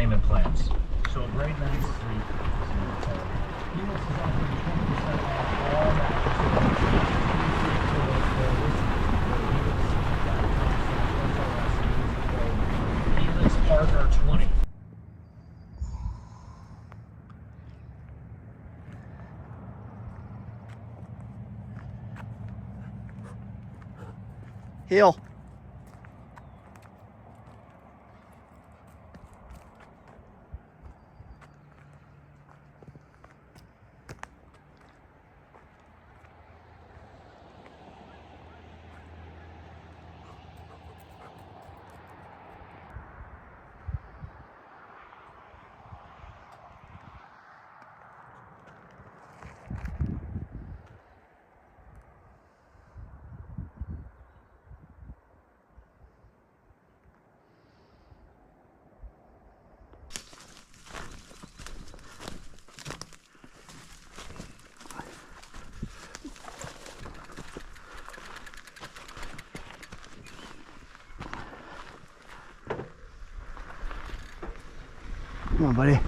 payment plans. So a grade 9 street. Helix is offering 20% off all mattresses. Helix Partner 20. Heel. Come on, buddy.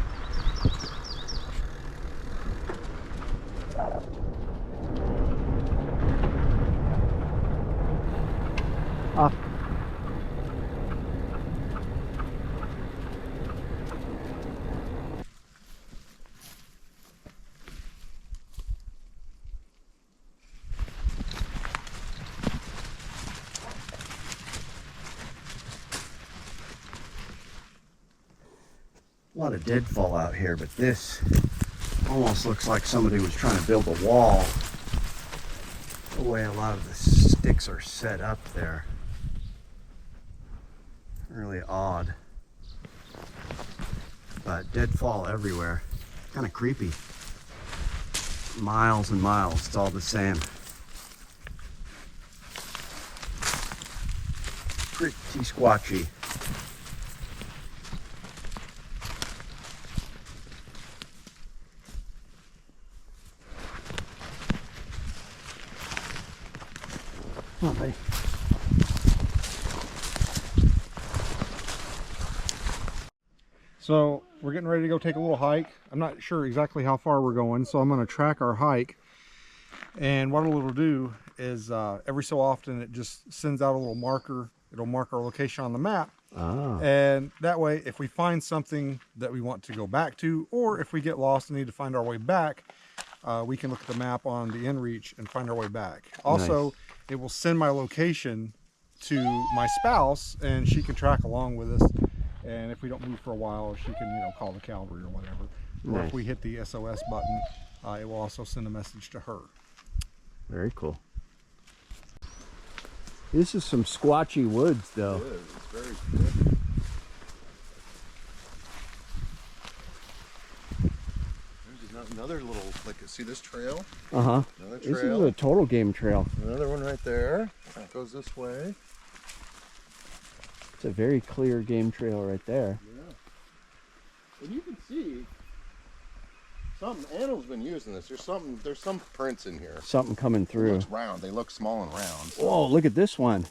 Up. A lot of deadfall out here, but this almost looks like somebody was trying to build a wall. The way a lot of the sticks are set up there. Really odd. But deadfall everywhere. Kind of creepy. Miles and miles, it's all the same. Pretty squatchy. Come on, buddy. So we're getting ready to go take a little hike. I'm not sure exactly how far we're going, so I'm going to track our hike. And what it'll do is every so often it just sends out a little marker. It'll mark our location on the map. Ah. And that way, if we find something that we want to go back to, or if we get lost and need to find our way back, we can look at the map on the inReach and find our way back. Also, Nice. It will send my location to my spouse, and she can track along with us. And if we don't move for a while, she can, you know, call the cavalry or whatever. Or Nice. if we hit the SOS button, it will also send a message to her. Very cool. This is some squatchy woods, though. It is. It's very good. There's another little, like, see this trail? Uh-huh. Another This is trail. a total game trail. Another one right there. That goes this way. It's a very clear game trail right there. Yeah. And you can see some animals been using this. There's some prints in here. Something coming It through. looks round. They look small and round. Whoa, look at this one.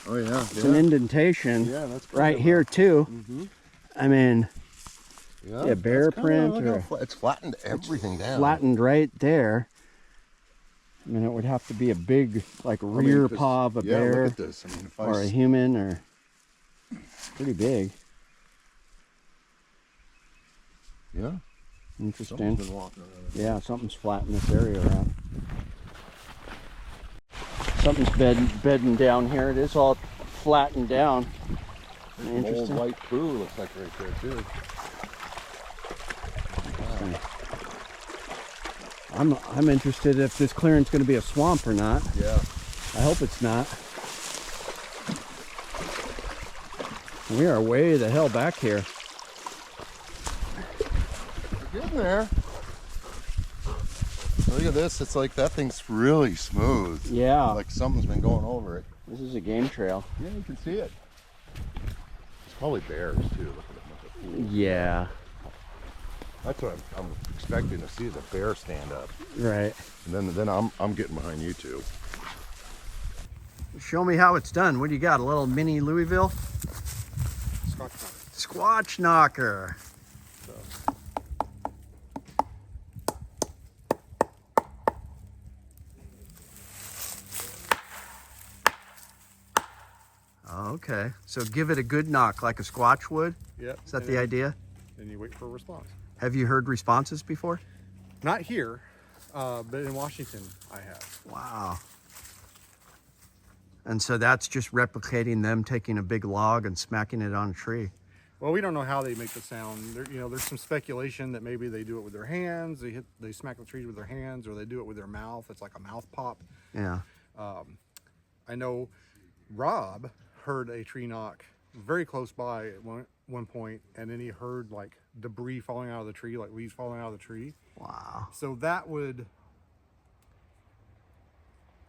Oh yeah. It's an indentation Yeah, that's kind right of here too. Mm-hmm. I mean, Yeah, bear that's kinda- print look how or- it's flattened everything down. flattened right there. I mean, it would have to be a big, like, rear 'cause- paw of a yeah, bear look at this. I mean, if or a human, or pretty big. yeah, Interesting. someone's been walking around. Yeah, something's flattened this area out. Something's bedding down here. It is all flattened down. There's some old Interesting. white poo looks like right there too. I'm interested if this clearance going to be a swamp or not. Yeah. I hope it's not. We are way the hell back here. We're getting there. Look at this. It's like that thing's really smooth. Yeah. Like something's been going over it. This is a game trail. Yeah, you can see it. It's probably bears too. Look at them. Yeah. That's what I'm expecting to see, the bear stand up. Right. And then I'm getting behind you two. Show me how it's done. What do you got? A little mini Louisville? Squatch knocker. So, Oh, okay. So give it a good knock like a squatch would? yep. Is that and the then- idea? Then you wait for a response. Have you heard responses before? Not here, but in Washington, I have. Wow. And so that's just replicating them taking a big log and smacking it on a tree. Well, we don't know how they make the sound. There, there's some speculation that maybe they do it with their hands. They smack the trees with their hands, or they do it with their mouth. It's like a mouth pop. Yeah. I know Rob heard a tree knock very close by at one point, and then he heard like debris falling out of the tree, like leaves falling out of the tree. Wow. So that would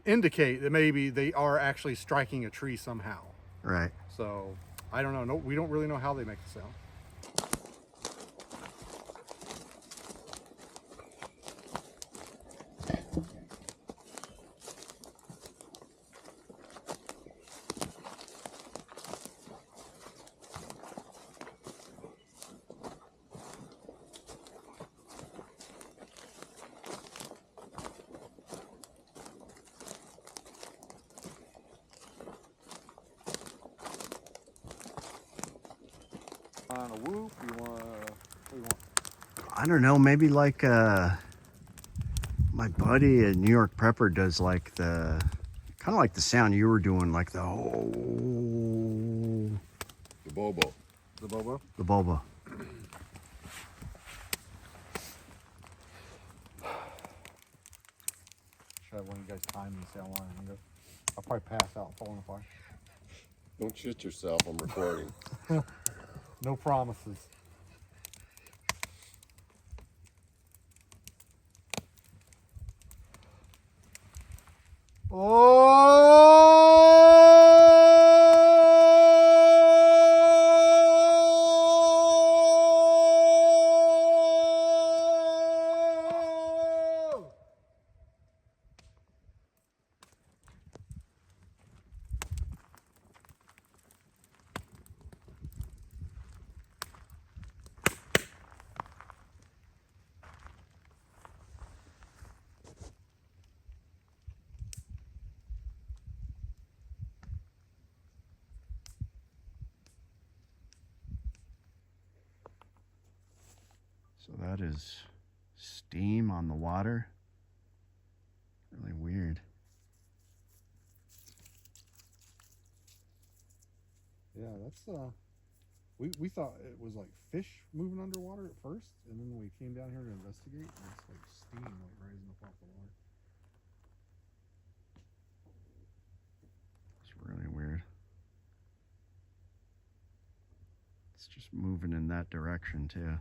indicate that maybe they are actually striking a tree somehow. Right. So I don't know. No, we don't really know how they make the sound. On a whoop, you want? What do you want? I don't know, maybe like my buddy at New York Prepper does like the kind of like the sound you were doing, like the The Bobo. The Bobo. the boba. Should have one of you guys time and say how long I'm gonna go. I'll probably pass out and fall in the fire. Don't shit yourself. I'm recording. No promises. Oh! So that is steam on the water. Really weird. Yeah, that's we thought it was like fish moving underwater at first, and then we came down here to investigate, and it's like steam like rising up off the water. It's really weird. It's just moving in that direction too.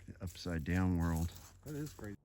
The upside down world. That is crazy.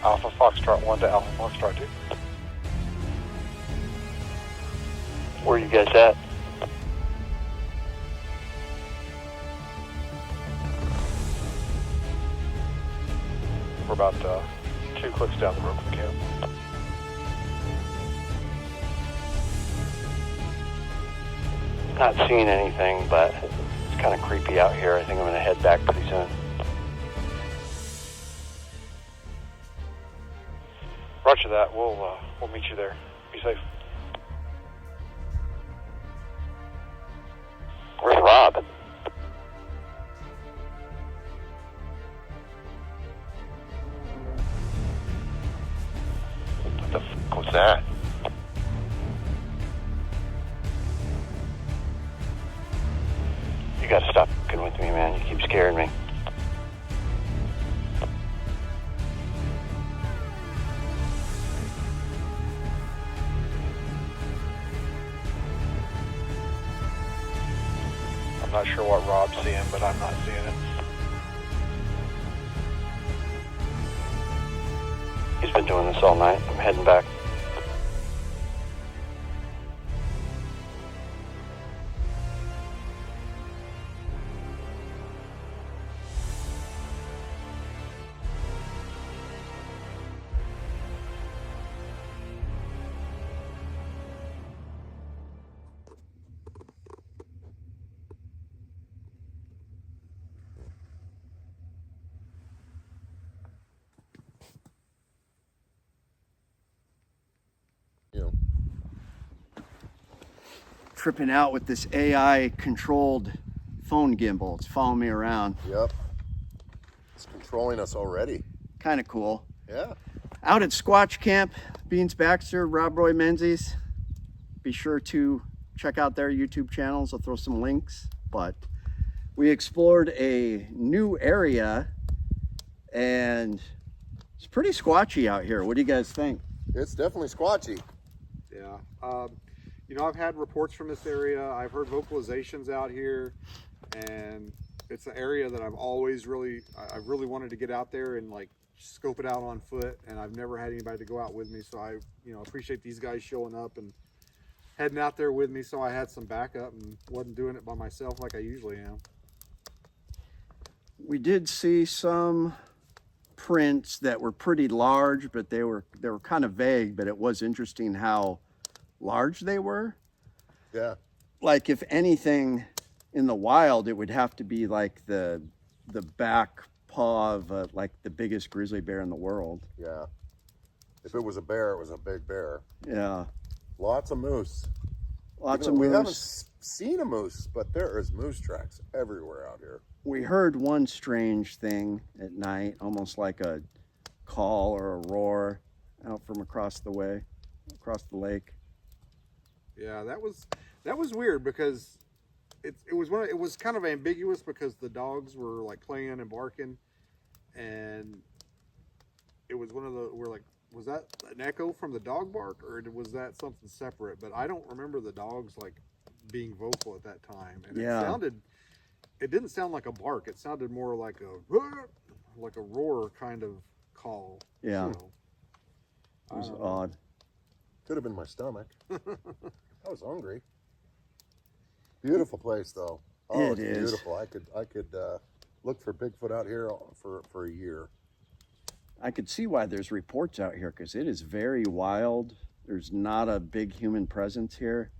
Alpha Foxtrot 1 to Alpha Foxtrot 2. Where are you guys at? We're about 2 clicks down the road from camp. Not seeing anything, but it's kind of creepy out here. I think I'm going to head back pretty soon. Roger that. We'll meet you there. Be safe. Where's Rob? What the f*** was that? You gotta stop f***ing with me, man. You keep scaring me. I'm not sure what Rob's seeing, but I'm not seeing it. He's been doing this all night. I'm heading back. You know, Tripping out with this AI controlled phone gimbal. It's following me around. yep. It's controlling us already. Kind of cool. Yeah. Out at Squatch Camp, Beans Baxter, Rob Roy Menzies. Be sure to check out their YouTube channels. I'll throw some links. But we explored a new area and it's pretty squatchy out here. What do you guys think? It's definitely squatchy. Yeah. You know, I've had reports from this area. I've heard vocalizations out here, and it's an area that I've really wanted to get out there and like scope it out on foot, and I've never had anybody to go out with me. So I, appreciate these guys showing up and heading out there with me. So I had some backup and wasn't doing it by myself like I usually am. We did see some prints that were pretty large, but they were kind of vague, but it was interesting how large they were. Yeah. Like if anything in the wild, it would have to be like the back paw of like the biggest grizzly bear in the world. Yeah. If it was a bear, it was a big bear. Yeah. Lots of moose. Lots Even of though we haven't moose. seen a moose, but there is moose tracks everywhere out here. We heard one strange thing at night, almost like a call or a roar out from across the lake. Yeah, that was weird because it was kind of ambiguous because the dogs were like playing and barking, and it was was that an echo from the dog bark or was that something separate? But I don't remember the dogs like being vocal at that time, and it didn't sound like a bark. It sounded more like a roar kind of call. Yeah, so, it was odd. Could have been my stomach. I was hungry. Beautiful place, though. Oh, It it's is. beautiful. I could look for Bigfoot out here for a year. I could see why there's reports out here because it is very wild. There's not a big human presence here.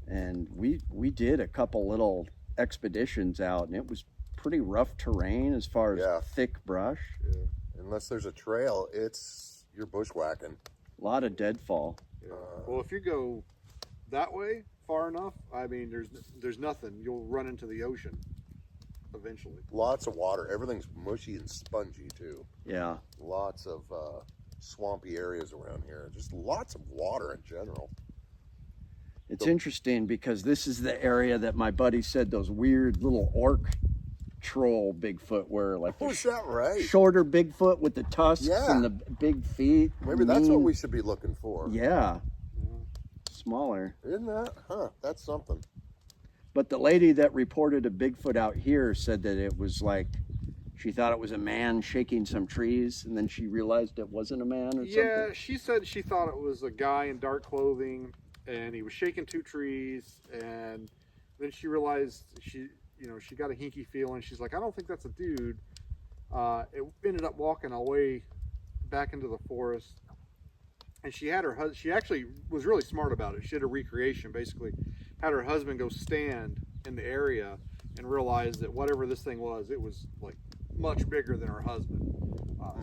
And we did a couple little expeditions out, and it was pretty rough terrain as far as thick brush. yeah. Unless there's a trail, you're bushwhacking. A lot of deadfall. Yeah. Well, if you go that way far enough, I mean, there's nothing. You'll run into the ocean eventually. Lots of water. Everything's mushy and spongy too. Yeah. Lots of swampy areas around here. Just lots of water in general. It's interesting because this is the area that my buddy said those weird little orc troll Bigfoot were, like Oh, is that right? shorter Bigfoot with the tusks and the big feet. Maybe that's what we should be looking for. Yeah. Smaller. Isn't that? Huh, that's something. But the lady that reported a Bigfoot out here said that it was like, she thought it was a man shaking some trees, and then she realized it wasn't a man or something. Yeah, she said she thought it was a guy in dark clothing, and he was shaking two trees, and then she realized she got a hinky feeling. She's like, I don't think that's a dude. It ended up walking away back into the forest, and she actually was really smart about it. She did a recreation, basically had her husband go stand in the area and realized that whatever this thing was, it was like much bigger than her husband.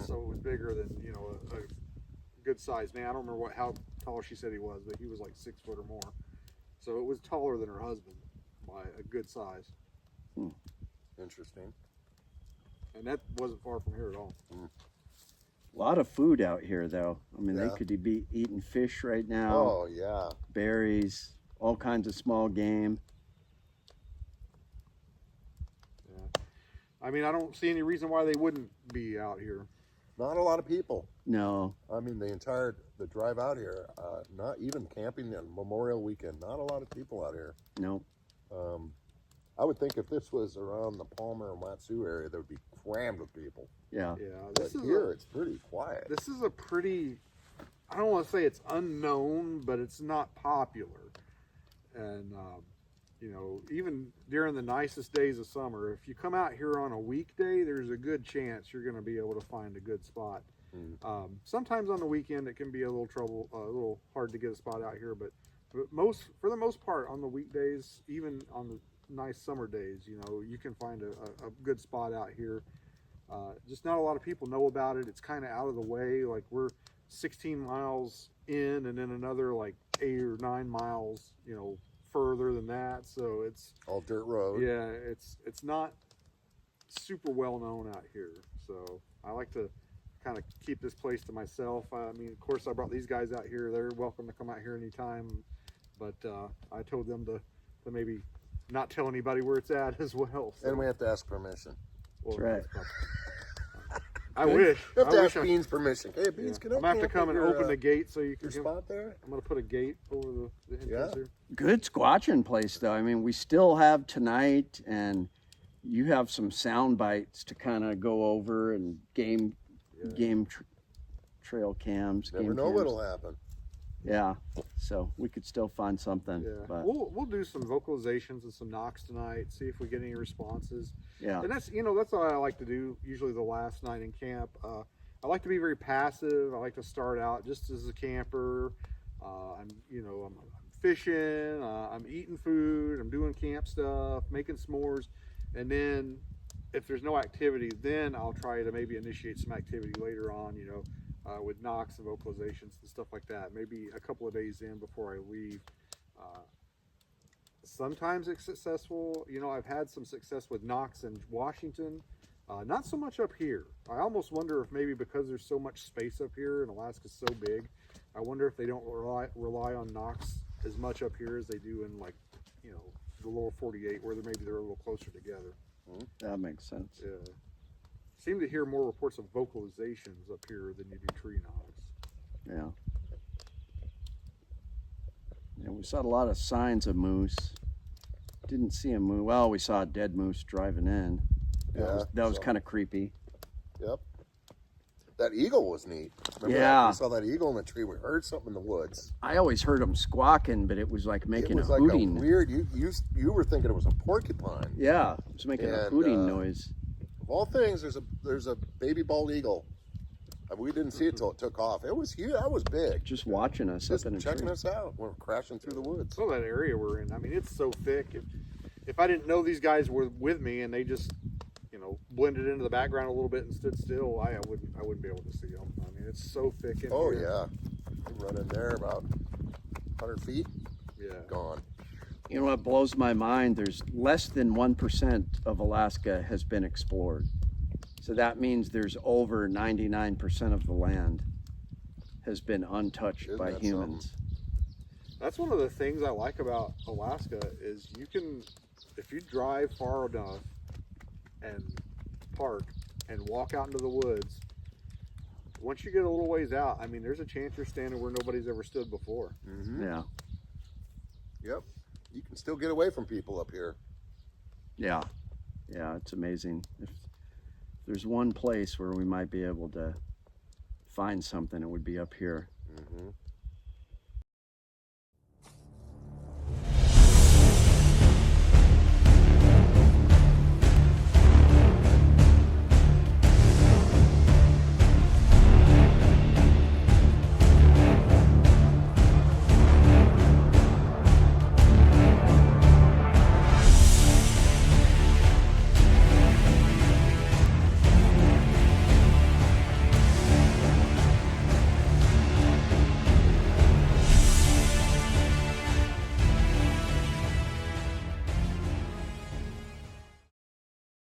So it was bigger than a good sized man. I don't remember how tall she said he was, but he was like 6 foot or more. So it was taller than her husband by a good size. Interesting. And that wasn't far from here at all. A lot of food out here, though. I mean, they could be eating fish right now. Oh, yeah. Berries, all kinds of small game. Yeah. I mean, I don't see any reason why they wouldn't be out here. Not a lot of people. No. I mean, the drive out here, not even camping on Memorial Weekend, not a lot of people out here. No. I would think if this was around the Palmer and Watsu area, there would be crammed with people. Yeah. Yeah, But here, it's pretty quiet. this is a pretty, I don't want to say it's unknown, but it's not popular. And, you know, even during the nicest days of summer, if you come out here on a weekday, there's a good chance you're going to be able to find a good spot. Sometimes on the weekend, it can be a little hard to get a spot out here, but for the most part, on the weekdays, even on the nice summer days, you know, you can find a good spot out here. Just not a lot of people know about it. It's kind of out of the way. Like, we're 16 miles in, and then another like 8 or 9 miles, you know, further than that. So it's All dirt road. yeah, it's not super well known out here. So I like to kind of keep this place to myself. I mean, of course, I brought these guys out here. They're welcome to come out here anytime. But I told them to maybe not tell anybody where it's at as well. So. And we have to ask permission. Well, That's I wish. You have to I ask wish Beans permission. Hey, Beans, yeah. can I I'm gonna have to camp come at and your, open the gate so you can your spot there? I'm gonna put a gate over the entrance here. Good squatching place, though. I mean, we still have tonight, and you have some sound bites to kind of go over, and game trail cams. Never game know cams. what'll happen. Yeah, so we could still find something. Yeah, But we'll do some vocalizations and some knocks tonight. See if we get any responses. yeah, And that's that's what I like to do. Usually the last night in camp, I like to be very passive. I like to start out just as a camper. I'm fishing. I'm eating food. I'm doing camp stuff, making s'mores, and then if there's no activity, then I'll try to maybe initiate some activity later on. With knocks and vocalizations and stuff like that. Maybe a couple of days in before I leave. Sometimes it's successful. I've had some success with knocks in Washington. Not so much up here. I almost wonder if maybe because there's so much space up here and Alaska's so big, I wonder if they don't rely on knocks as much up here as they do in the lower 48 where they're a little closer together. that makes sense. Yeah. Seem to hear more reports of vocalizations up here than you do tree knocks. Yeah. Yeah, we saw a lot of signs of moose. Didn't see a moose. Well, we saw a dead moose driving in. That was kind of creepy. Yep. That eagle was neat. Remember Yeah. that? We saw that eagle in the tree. We heard something in the woods. I always heard them squawking, but it was like making It was a like hooting. a weird. You were thinking it was a porcupine. Yeah, it was making a And, hooting noise. Of all things, there's a baby bald eagle. We didn't see it till it took off. It was huge. That was big. Just watching us Just up in a checking tree. us out. We're crashing through the woods. So that area we're in, I mean, it's so thick. If I didn't know these guys were with me and they just, blended into the background a little bit and stood still, I wouldn't be able to see them. I mean, it's so thick in Oh here. yeah, we run in there about 100 feet. Yeah. Gone. You know what blows my mind? There's less than 1% of Alaska has been explored. So that means there's over 99% of the land has been untouched Isn't by that humans. That's one of the things I like about Alaska is you can, if you drive far enough and park and walk out into the woods, once you get a little ways out, I mean, there's a chance you're standing where nobody's ever stood before. Mm-hmm. Yeah, Yep. You can still get away from people up here. yeah, it's amazing. If there's one place where we might be able to find something, it would be up here. Mm-hmm.